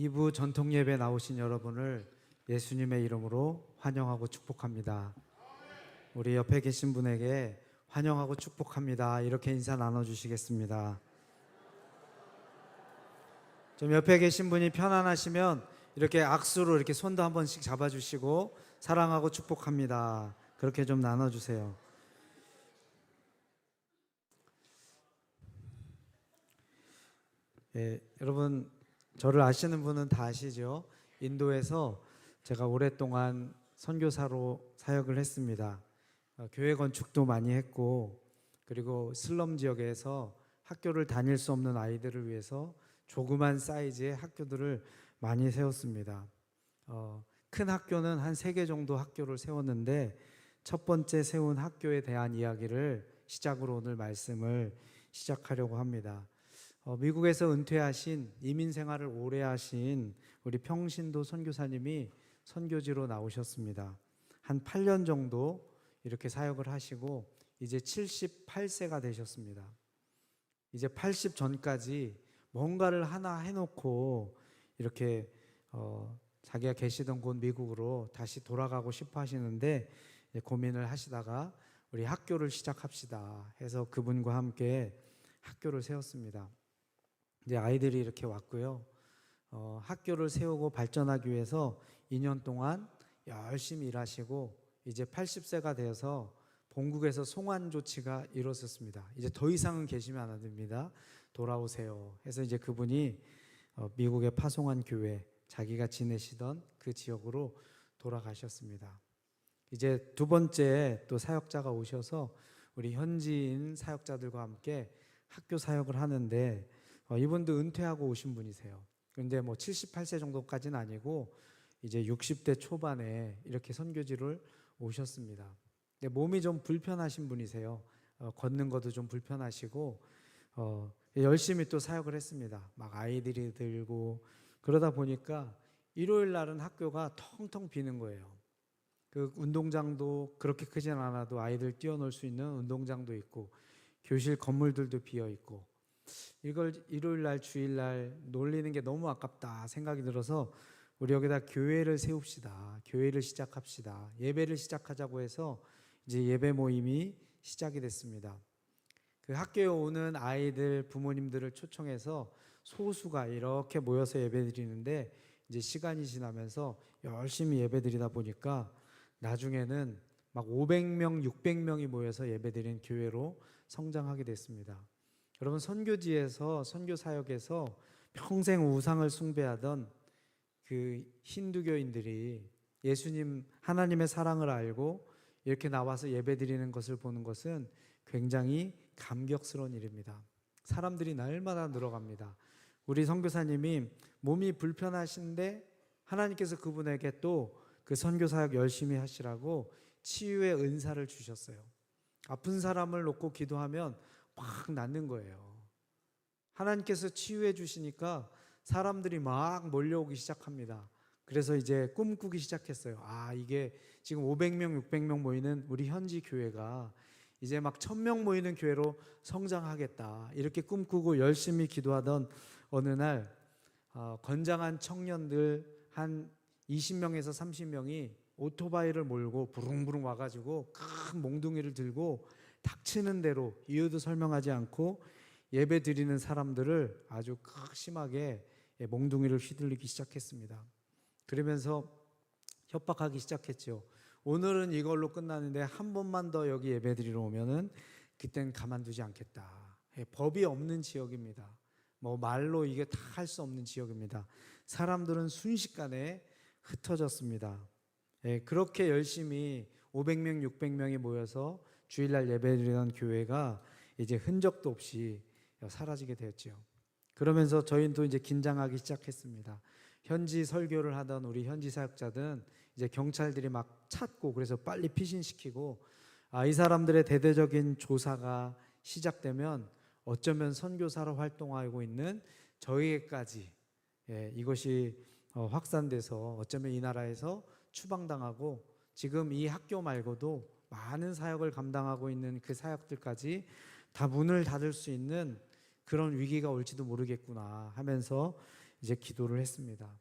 2부 전통 예배 나오신 여러분을 예수님의 이름으로 환영하고 축복합니다. 우리 옆에 계신 분에게 환영하고 축복합니다. 이렇게 인사 나눠주시겠습니다. 좀 옆에 계신 분이 편안하시면 이렇게 악수로 이렇게 손도 한 번씩 잡아주시고 사랑하고 축복합니다. 그렇게 좀 나눠주세요. 여러분 저를 아시는 분은 다 아시죠? 인도에서 제가 오랫동안 선교사로 사역을 했습니다. 교회 건축도 많이 했고, 그리고 슬럼 지역에서 학교를 다닐 수 없는 아이들을 위해서 조그만 사이즈의 학교들을 많이 세웠습니다. 큰 학교는 한 3개 정도 학교를 세웠는데, 첫 번째 세운 학교에 대한 이야기를 시작으로 오늘 말씀을 시작하려고 합니다. 미국에서 은퇴하신, 이민 생활을 오래 하신 우리 평신도 선교사님이 선교지로 나오셨습니다. 한 8년 정도 이렇게 사역을 하시고 이제 78세가 되셨습니다. 이제 80 전까지 뭔가를 하나 해놓고 이렇게 자기가 계시던 곳 미국으로 다시 돌아가고 싶어 하시는데, 고민을 하시다가 우리 학교를 시작합시다 해서 그분과 함께 학교를 세웠습니다. 이제 아이들이 이렇게 왔고요. 학교를 세우고 발전하기 위해서 2년 동안 열심히 일하시고 이제 80세가 되어서 본국에서 송환 조치가 이루어졌습니다. 이제 더 이상은 계시면 안 됩니다. 돌아오세요 해서 이제 그분이 미국의 파송한 교회, 자기가 지내시던 그 지역으로 돌아가셨습니다. 이제 두 번째 또 사역자가 오셔서 우리 현지인 사역자들과 함께 학교 사역을 하는데, 이분도 은퇴하고 오신 분이세요. 근데 뭐 78세 정도까지는 아니고 이제 60대 초반에 이렇게 선교지를 오셨습니다. 근데 몸이 좀 불편하신 분이세요. 걷는 것도 좀 불편하시고 열심히 또 사역을 했습니다. 막 아이들이 들고 그러다 보니까 일요일 날은 학교가 텅텅 비는 거예요. 그 운동장도 그렇게 크진 않아도 아이들 뛰어놀 수 있는 운동장도 있고 교실 건물들도 비어 있고, 이걸 일요일 날 주일 날 놀리는 게 너무 아깝다 생각이 들어서 우리 여기다 교회를 세웁시다, 교회를 시작합시다, 예배를 시작하자고 해서 이제 예배 모임이 시작이 됐습니다. 그 학교에 오는 아이들 부모님들을 초청해서 소수가 이렇게 모여서 예배드리는데, 이제 시간이 지나면서 열심히 예배드리다 보니까 나중에는 막 500명, 600명이 모여서 예배드리는 교회로 성장하게 됐습니다. 여러분, 선교지에서, 선교 사역에서 평생 우상을 숭배하던 그 힌두교인들이 예수님, 하나님의 사랑을 알고 이렇게 나와서 예배드리는 것을 보는 것은 굉장히 감격스러운 일입니다. 사람들이 날마다 늘어갑니다. 우리 선교사님이 몸이 불편하신데 하나님께서 그분에게 또 그 선교 사역 열심히 하시라고 치유의 은사를 주셨어요. 아픈 사람을 놓고 기도하면 막 낫는 거예요. 하나님께서 치유해 주시니까 사람들이 막 몰려오기 시작합니다. 그래서 이제 꿈꾸기 시작했어요. 이게 지금 500명, 600명 모이는 우리 현지 교회가 이제 막 1000명 모이는 교회로 성장하겠다, 이렇게 꿈꾸고 열심히 기도하던 어느 날 건장한 청년들 한 20명에서 30명이 오토바이를 몰고 부릉부릉 와가지고 큰 몽둥이를 들고 닥치는 대로 이유도 설명하지 않고 예배 드리는 사람들을 아주 심하게 몽둥이를 휘둘리기 시작했습니다. 그러면서 협박하기 시작했죠. 오늘은 이걸로 끝나는데 한 번만 더 여기 예배 드리러 오면은 그땐 가만두지 않겠다. 법이 없는 지역입니다. 뭐 말로 이게 다 할 수 없는 지역입니다. 사람들은 순식간에 흩어졌습니다. 그렇게 열심히 500명, 600명이 모여서 주일날 예배드리던 교회가 이제 흔적도 없이 사라지게 되었죠. 그러면서 저희도 이제 긴장하기 시작했습니다. 현지 설교를 하던 우리 현지 사역자들은 이제 경찰들이 막 찾고, 그래서 빨리 피신시키고, 이 사람들의 대대적인 조사가 시작되면 어쩌면 선교사로 활동하고 있는 저희에게까지 이것이 확산돼서 어쩌면 이 나라에서 추방당하고, 지금 이 학교 말고도 많은 사역을 감당하고 있는 그 사역들까지 다 문을 닫을 수 있는 그런 위기가 올지도 모르겠구나 하면서 이제 기도를 했습니다.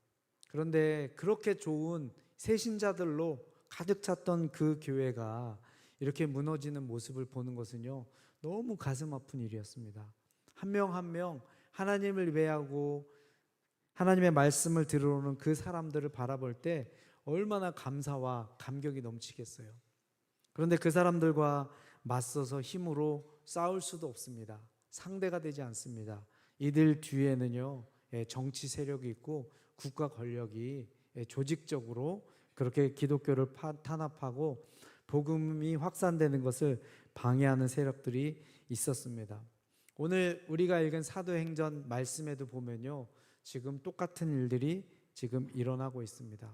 그런데 그렇게 좋은 새신자들로 가득 찼던 그 교회가 이렇게 무너지는 모습을 보는 것은요, 너무 가슴 아픈 일이었습니다. 한 명 한 명 하나님을 예배하고 하나님의 말씀을 들어오는 그 사람들을 바라볼 때 얼마나 감사와 감격이 넘치겠어요. 그런데 그 사람들과 맞서서 힘으로 싸울 수도 없습니다. 상대가 되지 않습니다. 이들 뒤에는요, 정치 세력이 있고 국가 권력이 조직적으로 그렇게 기독교를 탄압하고 복음이 확산되는 것을 방해하는 세력들이 있었습니다. 오늘 우리가 읽은 사도행전 말씀에도 보면요, 지금 똑같은 일들이 지금 일어나고 있습니다.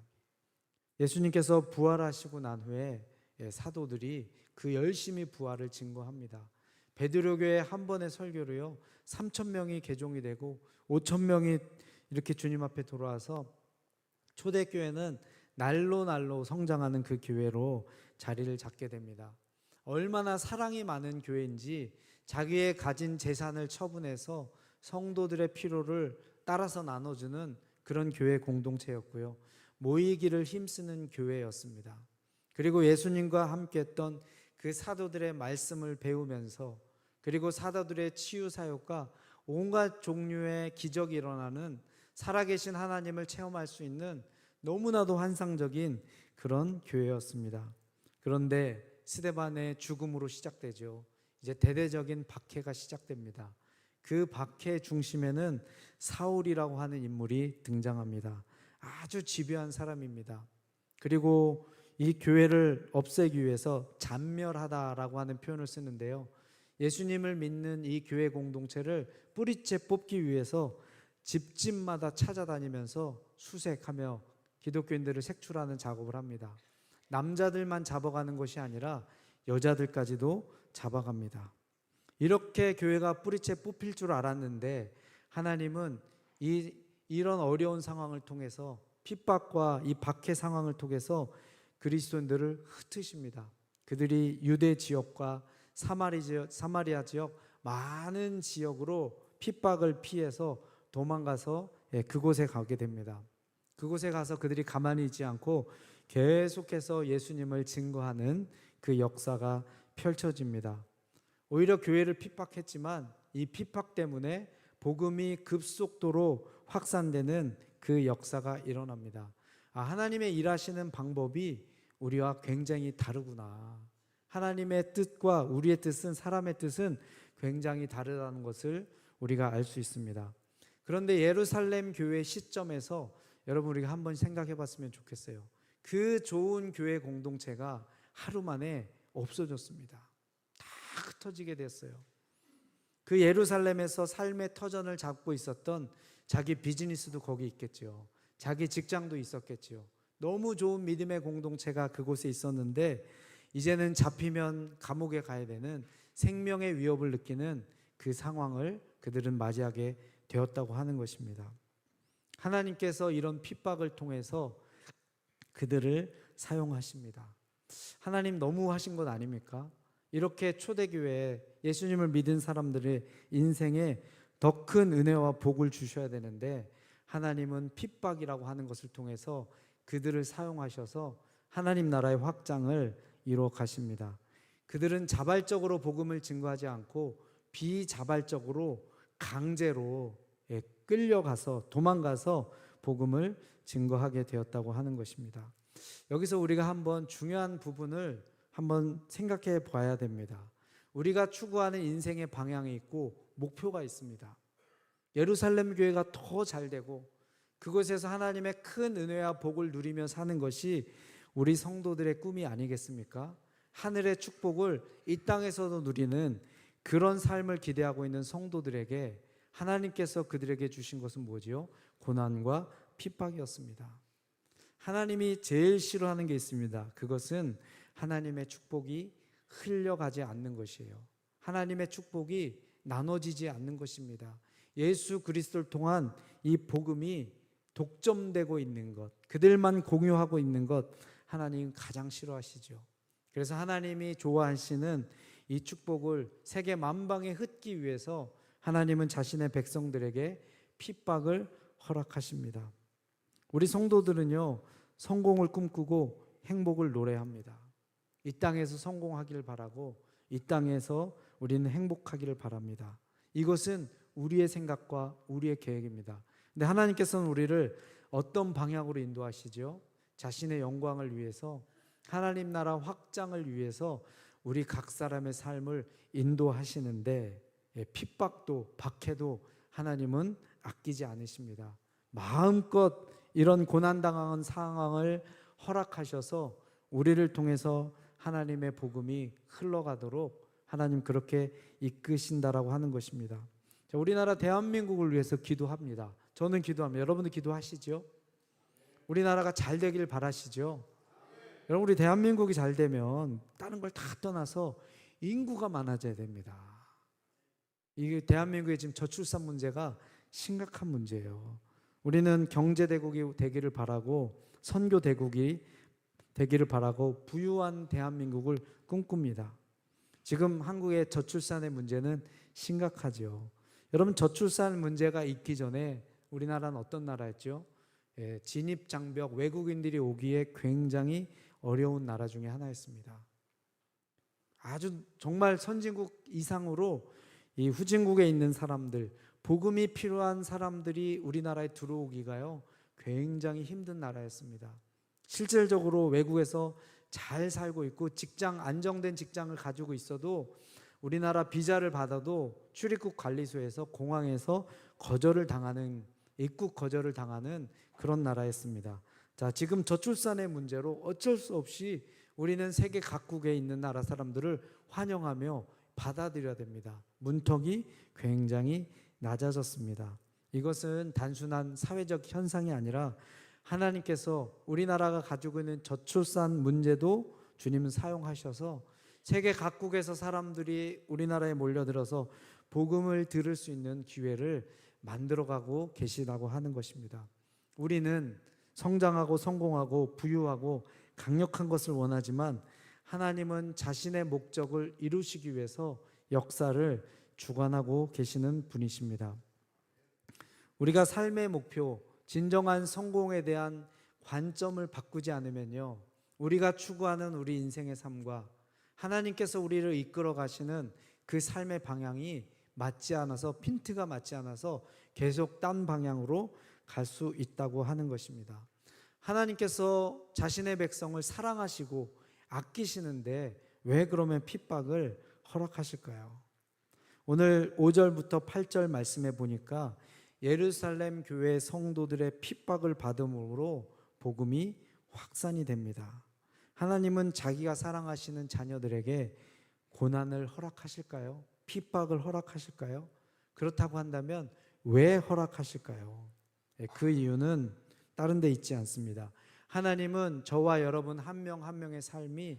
예수님께서 부활하시고 난 후에 사도들이 그 열심히 부활을 증거합니다. 베드로교회 한 번의 설교로요 3,000명이 개종이 되고 5,000명이 이렇게 주님 앞에 돌아와서 초대교회는 날로 성장하는 그 교회로 자리를 잡게 됩니다. 얼마나 사랑이 많은 교회인지 자기의 가진 재산을 처분해서 성도들의 필요를 따라서 나눠주는 그런 교회 공동체였고요, 모이기를 힘쓰는 교회였습니다. 그리고 예수님과 함께했던 그 사도들의 말씀을 배우면서, 그리고 사도들의 치유 사역과 온갖 종류의 기적이 일어나는 살아계신 하나님을 체험할 수 있는 너무나도 환상적인 그런 교회였습니다. 그런데 스데반의 죽음으로 시작되죠. 이제 대대적인 박해가 시작됩니다. 그 박해 중심에는 사울이라고 하는 인물이 등장합니다. 아주 집요한 사람입니다. 그리고 이 교회를 없애기 위해서 잔멸하다라고 하는 표현을 쓰는데요, 예수님을 믿는 이 교회 공동체를 뿌리째 뽑기 위해서 집집마다 찾아다니면서 수색하며 기독교인들을 색출하는 작업을 합니다. 남자들만 잡아가는 것이 아니라 여자들까지도 잡아갑니다. 이렇게 교회가 뿌리째 뽑힐 줄 알았는데 하나님은 이런 어려운 상황을 통해서, 핍박과 이 박해 상황을 통해서 그리스도인들을 흩으십니다. 그들이 유대 지역과 사마리아 지역 많은 지역으로 핍박을 피해서 도망가서 그곳에 가게 됩니다. 그곳에 가서 그들이 가만히 있지 않고 계속해서 예수님을 증거하는 그 역사가 펼쳐집니다. 오히려 교회를 핍박했지만 이 핍박 때문에 복음이 급속도로 확산되는 그 역사가 일어납니다. 하나님의 일하시는 방법이 우리와 굉장히 다르구나. 하나님의 뜻과 우리의 뜻은, 사람의 뜻은 굉장히 다르다는 것을 우리가 알 수 있습니다. 그런데 예루살렘 교회 시점에서 여러분 우리가 한번 생각해 봤으면 좋겠어요. 그 좋은 교회 공동체가 하루 만에 없어졌습니다. 다 흩어지게 됐어요. 그 예루살렘에서 삶의 터전을 잡고 있었던 자기 비즈니스도 거기 있겠죠. 자기 직장도 있었겠죠. 너무 좋은 믿음의 공동체가 그곳에 있었는데 이제는 잡히면 감옥에 가야 되는 생명의 위협을 느끼는 그 상황을 그들은 맞이하게 되었다고 하는 것입니다. 하나님께서 이런 핍박을 통해서 그들을 사용하십니다. 하나님 너무 하신 것 아닙니까? 이렇게 초대교회에 예수님을 믿은 사람들의 인생에 더 큰 은혜와 복을 주셔야 되는데 하나님은 핍박이라고 하는 것을 통해서 그들을 사용하셔서 하나님 나라의 확장을 이루어 가십니다. 그들은 자발적으로 복음을 증거하지 않고 비자발적으로 강제로 끌려가서 도망가서 복음을 증거하게 되었다고 하는 것입니다. 여기서 우리가 한번 중요한 부분을 한번 생각해 봐야 됩니다. 우리가 추구하는 인생의 방향이 있고 목표가 있습니다. 예루살렘 교회가 더 잘되고 그곳에서 하나님의 큰 은혜와 복을 누리며 사는 것이 우리 성도들의 꿈이 아니겠습니까? 하늘의 축복을 이 땅에서도 누리는 그런 삶을 기대하고 있는 성도들에게 하나님께서 그들에게 주신 것은 뭐지요? 고난과 핍박이었습니다. 하나님이 제일 싫어하는 게 있습니다. 그것은 하나님의 축복이 흘려가지 않는 것이에요. 하나님의 축복이 나눠지지 않는 것입니다. 예수 그리스도를 통한 이 복음이 독점되고 있는 것, 그들만 공유하고 있는 것, 하나님 가장 싫어하시죠. 그래서 하나님이 좋아하시는 이 축복을 세계 만방에 흩기 위해서 하나님은 자신의 백성들에게 핍박을 허락하십니다. 우리 성도들은요, 성공을 꿈꾸고 행복을 노래합니다. 이 땅에서 성공하기를 바라고 이 땅에서 우리는 행복하기를 바랍니다. 이것은 우리의 생각과 우리의 계획입니다. 근데 하나님께서는 우리를 어떤 방향으로 인도하시죠? 자신의 영광을 위해서, 하나님 나라 확장을 위해서 우리 각 사람의 삶을 인도하시는데, 핍박도 박해도 하나님은 아끼지 않으십니다. 마음껏 이런 고난당한 상황을 허락하셔서 우리를 통해서 하나님의 복음이 흘러가도록 하나님 그렇게 이끄신다라고 하는 것입니다. 자, 우리나라 대한민국을 위해서 기도합니다. 저는 기도합니다. 여러분도 기도하시죠? 우리나라가 잘 되길 바라시죠? 여러분, 우리 대한민국이 잘 되면 다른 걸 다 떠나서 인구가 많아져야 됩니다. 이게 대한민국의 지금 저출산 문제가 심각한 문제예요. 우리는 경제대국이 되기를 바라고 선교대국이 되기를 바라고 부유한 대한민국을 꿈꿉니다. 지금 한국의 저출산의 문제는 심각하죠. 여러분, 저출산 문제가 있기 전에 우리나라는 어떤 나라였죠? 진입장벽, 외국인들이 오기에 굉장히 어려운 나라 중에 하나였습니다. 아주 정말 선진국 이상으로 이 후진국에 있는 사람들, 복음이 필요한 사람들이 우리나라에 들어오기가요 굉장히 힘든 나라였습니다. 실질적으로 외국에서 잘 살고 있고 안정된 직장을 가지고 있어도 우리나라 비자를 받아도 출입국 관리소에서 공항에서 입국 거절을 당하는 그런 나라였습니다. 자, 지금 저출산의 문제로 어쩔 수 없이 우리는 세계 각국에 있는 나라 사람들을 환영하며 받아들여야 됩니다. 문턱이 굉장히 낮아졌습니다. 이것은 단순한 사회적 현상이 아니라 하나님께서 우리나라가 가지고 있는 저출산 문제도 주님은 사용하셔서 세계 각국에서 사람들이 우리나라에 몰려들어서 복음을 들을 수 있는 기회를 만들어가고 계시다고 하는 것입니다. 우리는 성장하고 성공하고 부유하고 강력한 것을 원하지만 하나님은 자신의 목적을 이루시기 위해서 역사를 주관하고 계시는 분이십니다. 우리가 삶의 목표, 진정한 성공에 대한 관점을 바꾸지 않으면요, 우리가 추구하는 우리 인생의 삶과 하나님께서 우리를 이끌어 가시는 그 삶의 방향이 맞지 않아서, 핀트가 맞지 않아서 계속 딴 방향으로 갈 수 있다고 하는 것입니다. 하나님께서 자신의 백성을 사랑하시고 아끼시는데 왜 그러면 핍박을 허락하실까요? 오늘 5절부터 8절 말씀해 보니까 예루살렘 교회 성도들의 핍박을 받음으로 복음이 확산이 됩니다. 하나님은 자기가 사랑하시는 자녀들에게 고난을 허락하실까요? 핍박을 허락하실까요? 그렇다고 한다면 왜 허락하실까요? 그 이유는 다른 데 있지 않습니다. 하나님은 저와 여러분 한 명 한 명의 삶이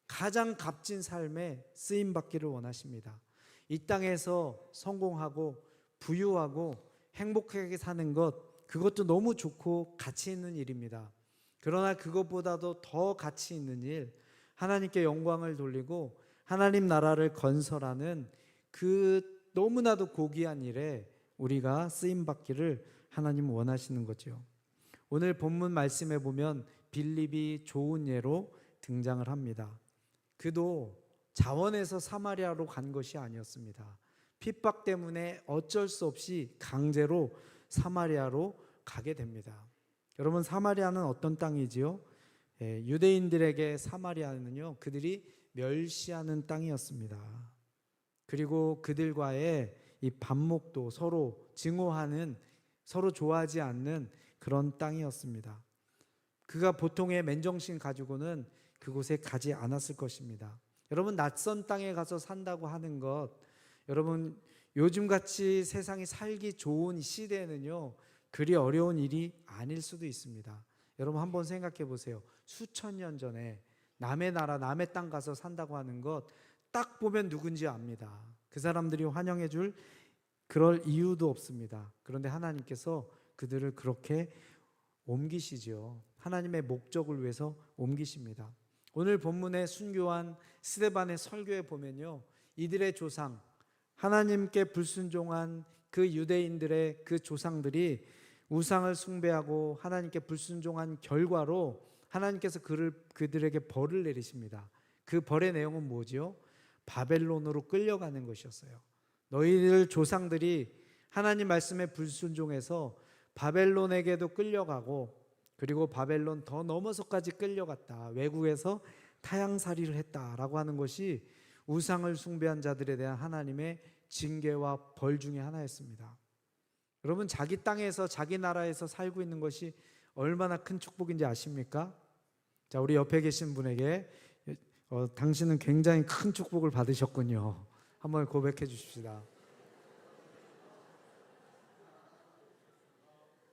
가장 값진 삶에 쓰임받기를 원하십니다. 이 땅에서 성공하고 부유하고 행복하게 사는 것, 그것도 너무 좋고 가치 있는 일입니다. 그러나 그것보다도 더 가치 있는 일, 하나님께 영광을 돌리고 하나님 나라를 건설하는 그 너무나도 고귀한 일에 우리가 쓰임받기를 하나님 원하시는 거죠. 오늘 본문 말씀에 보면 빌립이 좋은 예로 등장을 합니다. 그도 자원해서 사마리아로 간 것이 아니었습니다. 핍박 때문에 어쩔 수 없이 강제로 사마리아로 가게 됩니다. 여러분, 사마리아는 어떤 땅이지요? 유대인들에게 사마리아는요, 그들이 멸시하는 땅이었습니다. 그리고 그들과의 이 반목도 서로 증오하는, 서로 좋아하지 않는 그런 땅이었습니다. 그가 보통의 맨정신 가지고는 그곳에 가지 않았을 것입니다. 여러분, 낯선 땅에 가서 산다고 하는 것, 여러분 요즘같이 세상이 살기 좋은 시대에는요 그리 어려운 일이 아닐 수도 있습니다. 여러분 한번 생각해 보세요. 수천 년 전에 남의 나라 남의 땅 가서 산다고 하는 것 딱 보면 누군지 압니다. 그 사람들이 환영해 줄 그럴 이유도 없습니다. 그런데 하나님께서 그들을 그렇게 옮기시죠. 하나님의 목적을 위해서 옮기십니다. 오늘 본문의 순교한 스데반의 설교에 보면요, 이들의 조상, 하나님께 불순종한 그 유대인들의 그 조상들이 우상을 숭배하고 하나님께 불순종한 결과로 하나님께서 그들에게 벌을 내리십니다. 그 벌의 내용은 뭐죠? 바벨론으로 끌려가는 것이었어요. 너희들 조상들이 하나님 말씀에 불순종해서 바벨론에게도 끌려가고, 그리고 바벨론 더 넘어서까지 끌려갔다, 외국에서 타향살이를 했다라고 하는 것이 우상을 숭배한 자들에 대한 하나님의 징계와 벌 중에 하나였습니다. 여러분, 자기 땅에서 자기 나라에서 살고 있는 것이 얼마나 큰 축복인지 아십니까? 자, 우리 옆에 계신 분에게 당신은 굉장히 큰 축복을 받으셨군요. 한번 고백해 주십시다.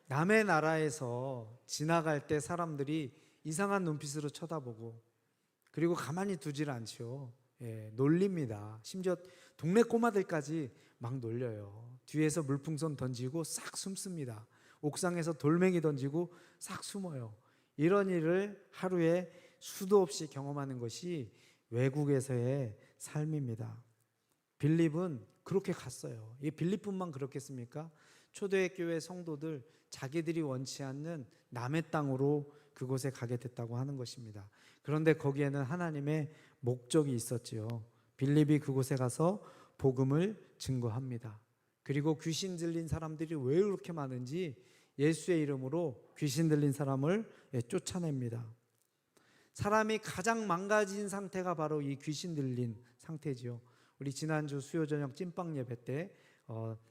남의 나라에서 지나갈 때 사람들이 이상한 눈빛으로 쳐다보고, 그리고 가만히 두질 않죠. 놀립니다. 심지어 동네 꼬마들까지 막 놀려요. 뒤에서 물풍선 던지고 싹 숨습니다. 옥상에서 돌멩이 던지고 싹 숨어요. 이런 일을 하루에 수도 없이 경험하는 것이 외국에서의 삶입니다. 빌립은 그렇게 갔어요. 이 빌립뿐만 그렇겠습니까? 초대교회 성도들, 자기들이 원치 않는 남의 땅으로 그곳에 가게 됐다고 하는 것입니다. 그런데 거기에는 하나님의 목적이 있었지요. 빌립이 그곳에 가서 복음을 증거합니다. 그리고 귀신 들린 사람들이 왜 그렇게 많은지 예수의 이름으로 귀신 들린 사람을 쫓아냅니다. 사람이 가장 망가진 상태가 바로 이 귀신 들린 상태지요. 우리 지난주 수요 저녁 찐빵 예배 때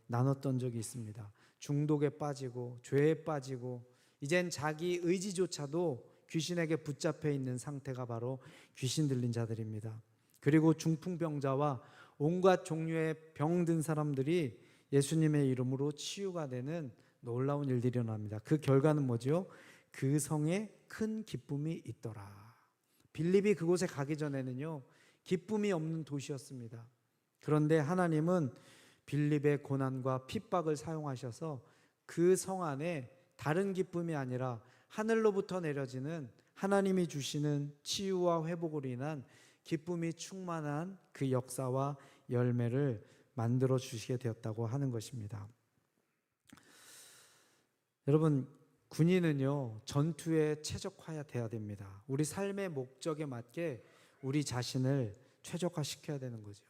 나눴던 적이 있습니다. 중독에 빠지고 죄에 빠지고 이젠 자기 의지조차도 귀신에게 붙잡혀 있는 상태가 바로 귀신 들린 자들입니다. 그리고 중풍병자와 온갖 종류의 병든 사람들이 예수님의 이름으로 치유가 되는 놀라운 일들이 일어납니다. 그 결과는 뭐죠? 그 성에 큰 기쁨이 있더라. 빌립이 그곳에 가기 전에는요, 기쁨이 없는 도시였습니다. 그런데 하나님은 빌립의 고난과 핍박을 사용하셔서 그 성 안에 다른 기쁨이 아니라 하늘로부터 내려지는 하나님이 주시는 치유와 회복으로 인한 기쁨이 충만한 그 역사와 열매를 만들어 주시게 되었다고 하는 것입니다. 여러분, 군인은요, 전투에 최적화해야 돼야 됩니다. 우리 삶의 목적에 맞게 우리 자신을 최적화시켜야 되는 거죠.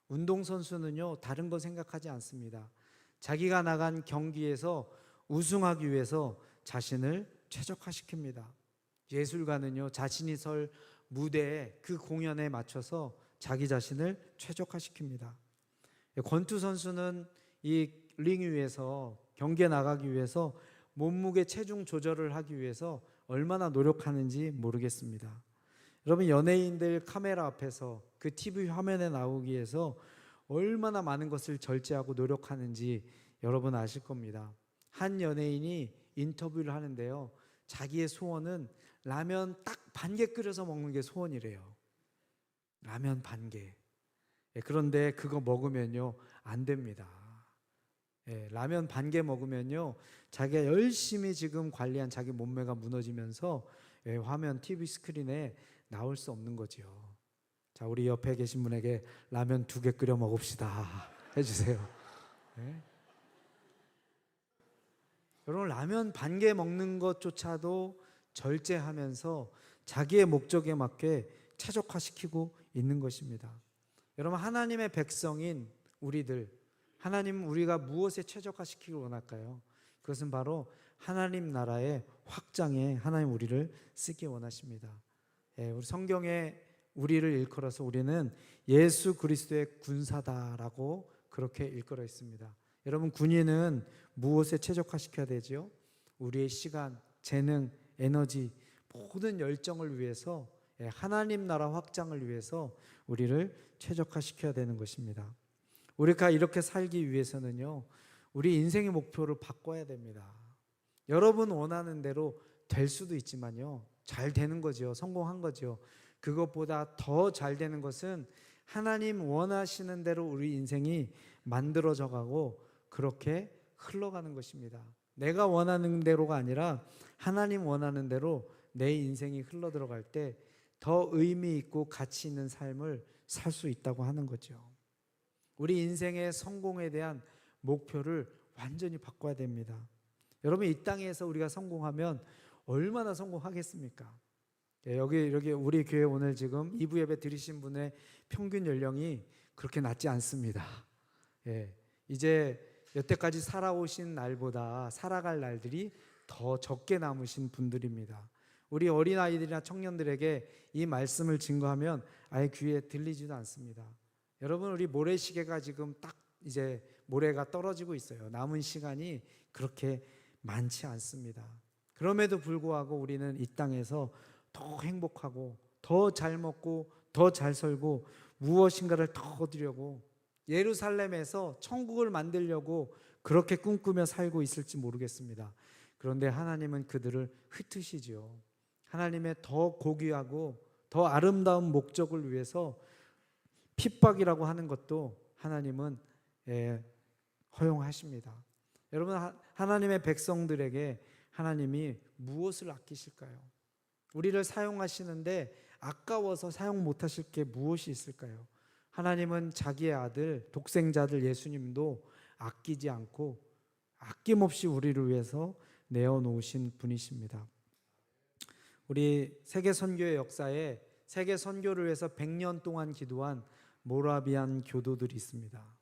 운동선수는요, 다른 거 생각하지 않습니다. 자기가 나간 경기에서 우승하기 위해서 자신을 최적화시킵니다. 예술가는요, 자신이 설 무대에 그 공연에 맞춰서 자기 자신을 최적화시킵니다. 권투 선수는 이 링 위에서 경기에 나가기 위해서 몸무게 체중 조절을 하기 위해서 얼마나 노력하는지 모르겠습니다. 여러분, 연예인들 카메라 앞에서 그 TV 화면에 나오기 위해서 얼마나 많은 것을 절제하고 노력하는지 여러분 아실 겁니다. 한 연예인이 인터뷰를 하는데요, 자기의 소원은 라면 딱 반 개 끓여서 먹는 게 소원이래요. 라면 반 개. 그런데 그거 먹으면요 안 됩니다. 라면 반 개 먹으면요 자기가 열심히 지금 관리한 자기 몸매가 무너지면서 화면 TV 스크린에 나올 수 없는 거죠. 자, 우리 옆에 계신 분에게 라면 2개 끓여 먹읍시다 해주세요. 여러분, 라면 반 개 먹는 것조차도 절제하면서 자기의 목적에 맞게 최적화시키고 있는 것입니다. 여러분, 하나님의 백성인 우리들, 하나님은 우리가 무엇에 최적화시키길 원할까요? 그것은 바로 하나님 나라의 확장에 하나님 우리를 쓰기 원하십니다. 우리 성경에 우리를 일컬어서 우리는 예수 그리스도의 군사다라고 그렇게 일컬어 있습니다. 여러분, 군인은 무엇에 최적화시켜야 되죠? 우리의 시간, 재능, 에너지, 모든 열정을 위해서 하나님 나라 확장을 위해서 우리를 최적화시켜야 되는 것입니다. 우리가 이렇게 살기 위해서는요, 우리 인생의 목표를 바꿔야 됩니다. 여러분 원하는 대로 될 수도 있지만요, 잘 되는 거죠. 성공한 거죠. 그것보다 더 잘 되는 것은 하나님 원하시는 대로 우리 인생이 만들어져 가고 그렇게 흘러가는 것입니다. 내가 원하는 대로가 아니라 하나님 원하는 대로 내 인생이 흘러 들어갈 때 더 의미 있고 가치 있는 삶을 살 수 있다고 하는 거죠. 우리 인생의 성공에 대한 목표를 완전히 바꿔야 됩니다. 여러분, 이 땅에서 우리가 성공하면 얼마나 성공하겠습니까? 여기 우리 교회 오늘 지금 2부 예배 드리신 분의 평균 연령이 그렇게 낮지 않습니다. 이제 여태까지 살아오신 날보다 살아갈 날들이 더 적게 남으신 분들입니다. 우리 어린아이들이나 청년들에게 이 말씀을 증거하면 아예 귀에 들리지도 않습니다. 여러분, 우리 모래시계가 지금 딱 이제 모래가 떨어지고 있어요. 남은 시간이 그렇게 많지 않습니다. 그럼에도 불구하고 우리는 이 땅에서 더 행복하고 더 잘 먹고 더 잘 살고 무엇인가를 더 얻으려고 예루살렘에서 천국을 만들려고 그렇게 꿈꾸며 살고 있을지 모르겠습니다. 그런데 하나님은 그들을 흩으시지요. 하나님의 더 고귀하고 더 아름다운 목적을 위해서 핍박이라고 하는 것도 하나님은 허용하십니다. 여러분, 하나님의 백성들에게 하나님이 무엇을 아끼실까요? 우리를 사용하시는데 아까워서 사용 못하실 게 무엇이 있을까요? 하나님은 자기의 아들, 독생자들 예수님도 아끼지 않고 아낌없이 우리를 위해서 내어놓으신 분이십니다. 우리 세계 선교의 역사에 세계 선교를 위해서 100년 동안 기도한 모라비안 교도들이 있습니다.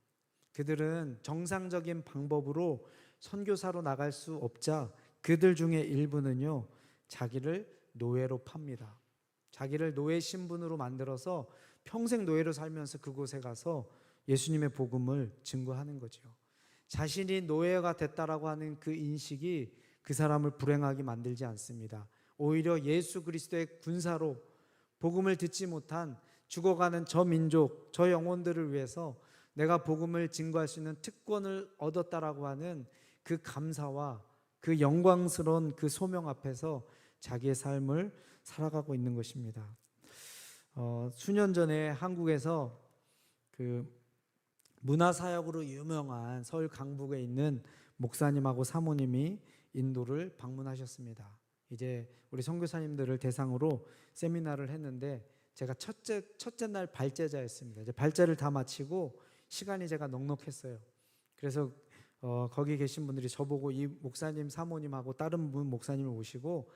그들은 정상적인 방법으로 선교사로 나갈 수 없자 그들 중에 일부는요, 자기를 노예로 팝니다. 자기를 노예 신분으로 만들어서 평생 노예로 살면서 그곳에 가서 예수님의 복음을 증거하는 거죠. 자신이 노예가 됐다라고 하는 그 인식이 그 사람을 불행하게 만들지 않습니다. 오히려 예수 그리스도의 군사로 복음을 듣지 못한 죽어가는 저 민족, 저 영혼들을 위해서 내가 복음을 증거할 수 있는 특권을 얻었다라고 하는 그 감사와 그 영광스러운 그 소명 앞에서 자기의 삶을 살아가고 있는 것입니다. 수년 전에 한국에서 그 문화사역으로 유명한 서울 강북에 있는 목사님하고 사모님이 인도를 방문하셨습니다. 이제 우리 선교사님들을 대상으로 세미나를 했는데 제가 첫째 날 발제자였습니다. 이제 발제를 다 마치고 시간이 제가 넉넉했어요. 그래서 거기 계신 분들이 저보고 이 목사님 사모님하고 다른 분 목사님을 오시고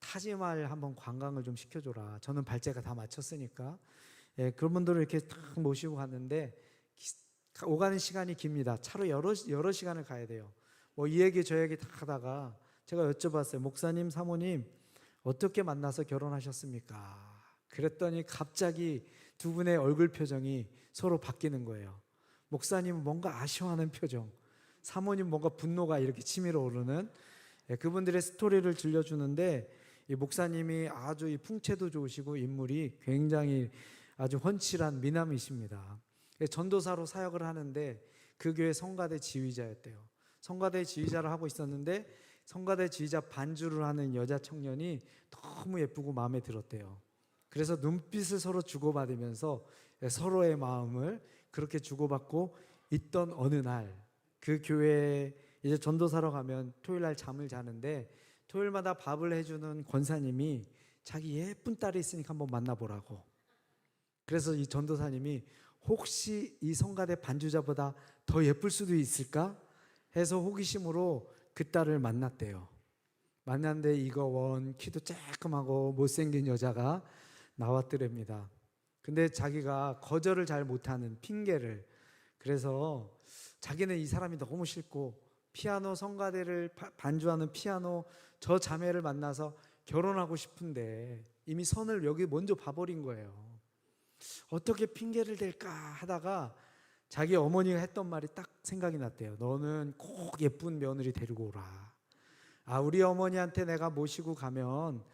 타지마을 한번 관광을 좀 시켜줘라. 저는 발제가 다 마쳤으니까. 그런 분들을 이렇게 딱 모시고 갔는데 오가는 시간이 깁니다. 차로 여러 시간을 가야 돼요. 뭐 이 얘기 저 얘기 다 하다가 제가 여쭤봤어요. 목사님 사모님 어떻게 만나서 결혼하셨습니까? 그랬더니 갑자기 두 분의 얼굴 표정이 서로 바뀌는 거예요. 목사님은 뭔가 아쉬워하는 표정, 사모님 뭔가 분노가 이렇게 치밀어 오르는, 그분들의 스토리를 들려주는데 이 목사님이 아주 이 풍채도 좋으시고 인물이 굉장히 아주 훤칠한 미남이십니다. 전도사로 사역을 하는데 그 교회 성가대 지휘자였대요. 성가대 지휘자를 하고 있었는데 성가대 지휘자 반주를 하는 여자 청년이 너무 예쁘고 마음에 들었대요. 그래서 눈빛을 서로 주고받으면서 서로의 마음을 그렇게 주고받고 있던 어느 날, 그 교회에 이제 전도사로 가면 토요일 날 잠을 자는데 토요일마다 밥을 해주는 권사님이 자기 예쁜 딸이 있으니까 한번 만나보라고. 그래서 이 전도사님이 혹시 이 성가대 반주자보다 더 예쁠 수도 있을까 해서 호기심으로 그 딸을 만났대요. 만났는데 이거 키도 쬐끔하고 못생긴 여자가 나왔더랍니다. 근데 자기가 거절을 잘 못하는 핑계를, 그래서 자기는 이 사람이 너무 싫고 피아노 성가대를 반주하는 피아노 저 자매를 만나서 결혼하고 싶은데 이미 선을 여기 먼저 봐버린 거예요. 어떻게 핑계를 댈까 하다가 자기 어머니가 했던 말이 딱 생각이 났대요. 너는 꼭 예쁜 며느리 데리고 오라. 우리 어머니한테 내가 모시고 가면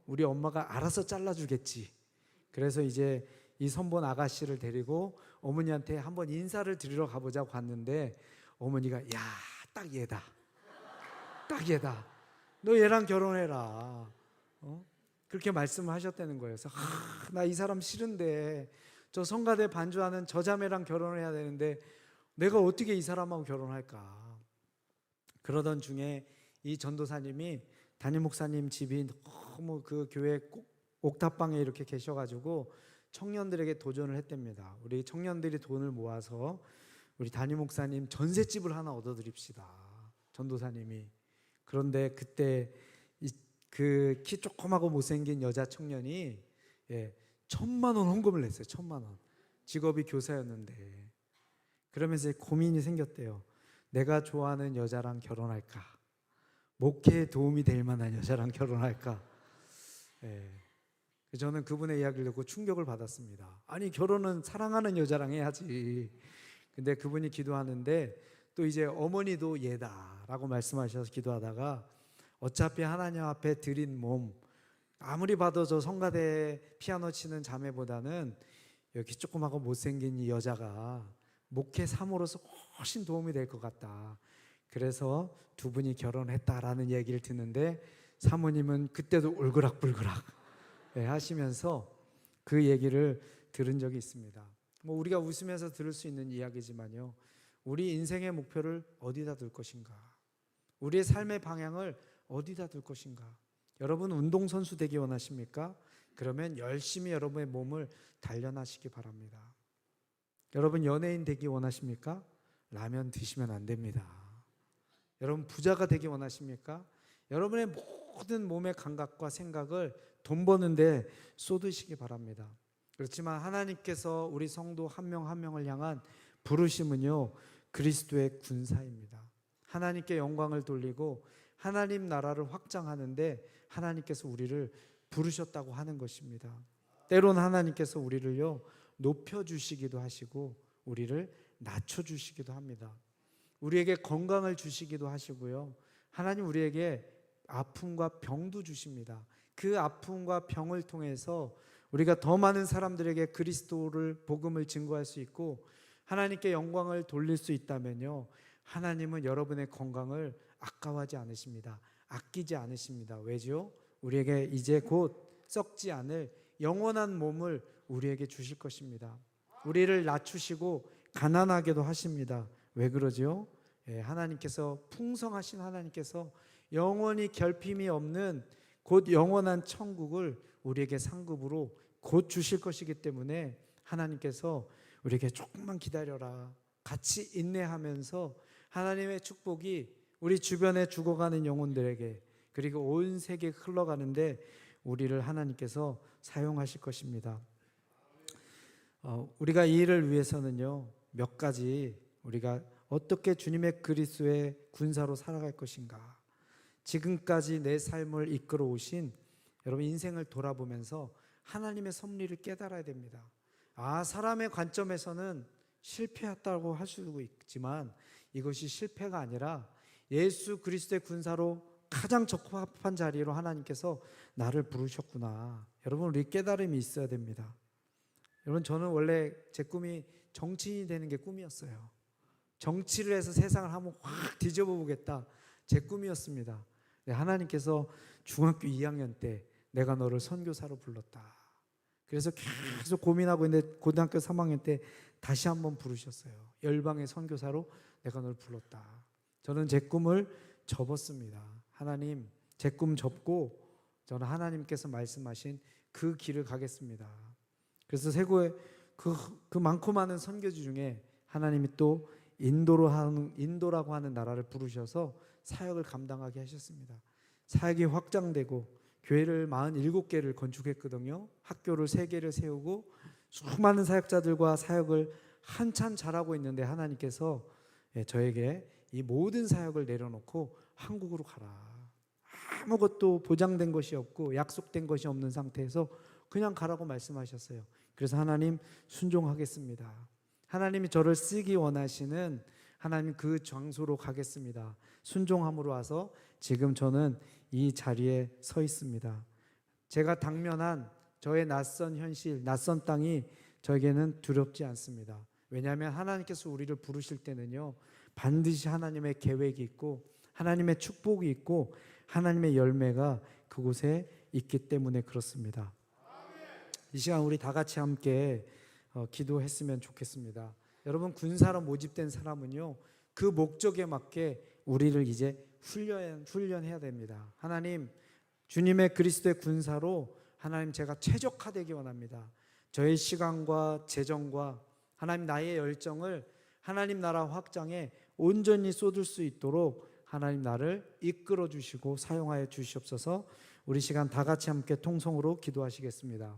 우리 엄마가 알아서 잘라주겠지. 그래서 이제 이 선본 아가씨를 데리고 어머니한테 한번 인사를 드리러 가보자고 갔는데 어머니가 야, 딱 얘다. 딱 얘다. 너 얘랑 결혼해라. 그렇게 말씀을 하셨다는 거예요. 그래서 나 이 사람 싫은데 저 성가대 반주하는 저 자매랑 결혼을 해야 되는데 내가 어떻게 이 사람하고 결혼할까. 그러던 중에 이 전도사님이 담임 목사님 집이 너무 그 교회 옥탑방에 이렇게 계셔가지고 청년들에게 도전을 했답니다. 우리 청년들이 돈을 모아서 우리 담임 목사님 전셋집을 하나 얻어드립시다. 전도사님이. 그런데 그때 그 키 조그마고 못생긴 여자 청년이 1,000만 원 헌금을 냈어요. 1,000만 원. 직업이 교사였는데. 그러면서 고민이 생겼대요. 내가 좋아하는 여자랑 결혼할까? 목회에 도움이 될 만한 여자랑 결혼할까? 저는 그분의 이야기를 듣고 충격을 받았습니다. 아니, 결혼은 사랑하는 여자랑 해야지. 근데 그분이 기도하는데 또 이제 어머니도 예다라고 말씀하셔서 기도하다가 어차피 하나님 앞에 드린 몸, 아무리 봐도 저 성가대 피아노 치는 자매보다는 여기 조그맣고 못생긴 이 여자가 목회 사모로서 훨씬 도움이 될 것 같다. 그래서 두 분이 결혼했다라는 얘기를 듣는데 사모님은 그때도 울그락불그락 하시면서 그 얘기를 들은 적이 있습니다. 뭐 우리가 웃으면서 들을 수 있는 이야기지만요, 우리 인생의 목표를 어디다 둘 것인가? 우리의 삶의 방향을 어디다 둘 것인가? 여러분 운동선수 되기 원하십니까? 그러면 열심히 여러분의 몸을 단련하시기 바랍니다. 여러분 연예인 되기 원하십니까? 라면 드시면 안 됩니다. 여러분 부자가 되기 원하십니까? 여러분의 모든 몸의 감각과 생각을 돈 버는데 쏟으시기 바랍니다. 그렇지만 하나님께서 우리 성도 한 명 한 명을 향한 부르심은요, 그리스도의 군사입니다. 하나님께 영광을 돌리고 하나님 나라를 확장하는데 하나님께서 우리를 부르셨다고 하는 것입니다. 때로는 하나님께서 우리를요 높여주시기도 하시고 우리를 낮춰주시기도 합니다. 우리에게 건강을 주시기도 하시고요, 하나님 우리에게 아픔과 병도 주십니다. 그 아픔과 병을 통해서 우리가 더 많은 사람들에게 그리스도를 복음을 증거할 수 있고 하나님께 영광을 돌릴 수 있다면요, 하나님은 여러분의 건강을 아까워하지 않으십니다. 아끼지 않으십니다. 왜죠? 우리에게 이제 곧 썩지 않을 영원한 몸을 우리에게 주실 것입니다. 우리를 낮추시고 가난하게도 하십니다. 왜 그러죠? 하나님께서 풍성하신 하나님께서 영원히 결핍이 없는 곧 영원한 천국을 우리에게 상급으로 곧 주실 것이기 때문에 하나님께서 우리에게 조금만 기다려라, 같이 인내하면서 하나님의 축복이 우리 주변에 죽어가는 영혼들에게 그리고 온 세계에 흘러가는데 우리를 하나님께서 사용하실 것입니다. 우리가 이 일을 위해서는요, 몇 가지 우리가 어떻게 주님의 그리스도의 군사로 살아갈 것인가, 지금까지 내 삶을 이끌어 오신 여러분 인생을 돌아보면서 하나님의 섭리를 깨달아야 됩니다. 사람의 관점에서는 실패했다고 할 수도 있지만 이것이 실패가 아니라 예수 그리스도의 군사로 가장 적합한 자리로 하나님께서 나를 부르셨구나. 여러분 우리 깨달음이 있어야 됩니다. 여러분 저는 원래 제 꿈이 정치인이 되는 게 꿈이었어요. 정치를 해서 세상을 한번 확 뒤집어 보겠다, 제 꿈이었습니다. 하나님께서 중학교 2학년 때 내가 너를 선교사로 불렀다. 그래서 계속 고민하고 있는데 고등학교 3학년 때 다시 한번 부르셨어요. 열방의 선교사로 내가 너를 불렀다. 저는 제 꿈을 접었습니다. 하나님, 제 꿈 접고 저는 하나님께서 말씀하신 그 길을 가겠습니다. 그래서 세고의 그 많고 많은 선교지 중에 하나님이 또 인도라고 하는 나라를 부르셔서 사역을 감당하게 하셨습니다. 사역이 확장되고 교회를 47개를 건축했거든요. 학교를 3개를 세우고 수많은 사역자들과 사역을 한참 잘하고 있는데 하나님께서 저에게 이 모든 사역을 내려놓고 한국으로 가라. 아무것도 보장된 것이 없고 약속된 것이 없는 상태에서 그냥 가라고 말씀하셨어요. 그래서 하나님 순종하겠습니다. 하나님이 저를 쓰기 원하시는 하나님 그 장소로 가겠습니다. 순종함으로 와서 지금 저는 이 자리에 서 있습니다. 제가 당면한 저의 낯선 현실, 낯선 땅이 저에게는 두렵지 않습니다. 왜냐하면 하나님께서 우리를 부르실 때는요, 반드시 하나님의 계획이 있고 하나님의 축복이 있고 하나님의 열매가 그곳에 있기 때문에 그렇습니다. 이 시간 우리 다 같이 함께 기도했으면 좋겠습니다. 여러분 군사로 모집된 사람은요, 그 목적에 맞게 우리를 이제 훈련해야 됩니다. 하나님, 주님의 그리스도의 군사로 하나님 제가 최적화되기 원합니다. 저의 시간과 재정과 하나님 나의 열정을 하나님 나라 확장에 온전히 쏟을 수 있도록 하나님 나를 이끌어 주시고 사용하여 주시옵소서. 우리 시간 다 같이 함께 통성으로 기도하시겠습니다.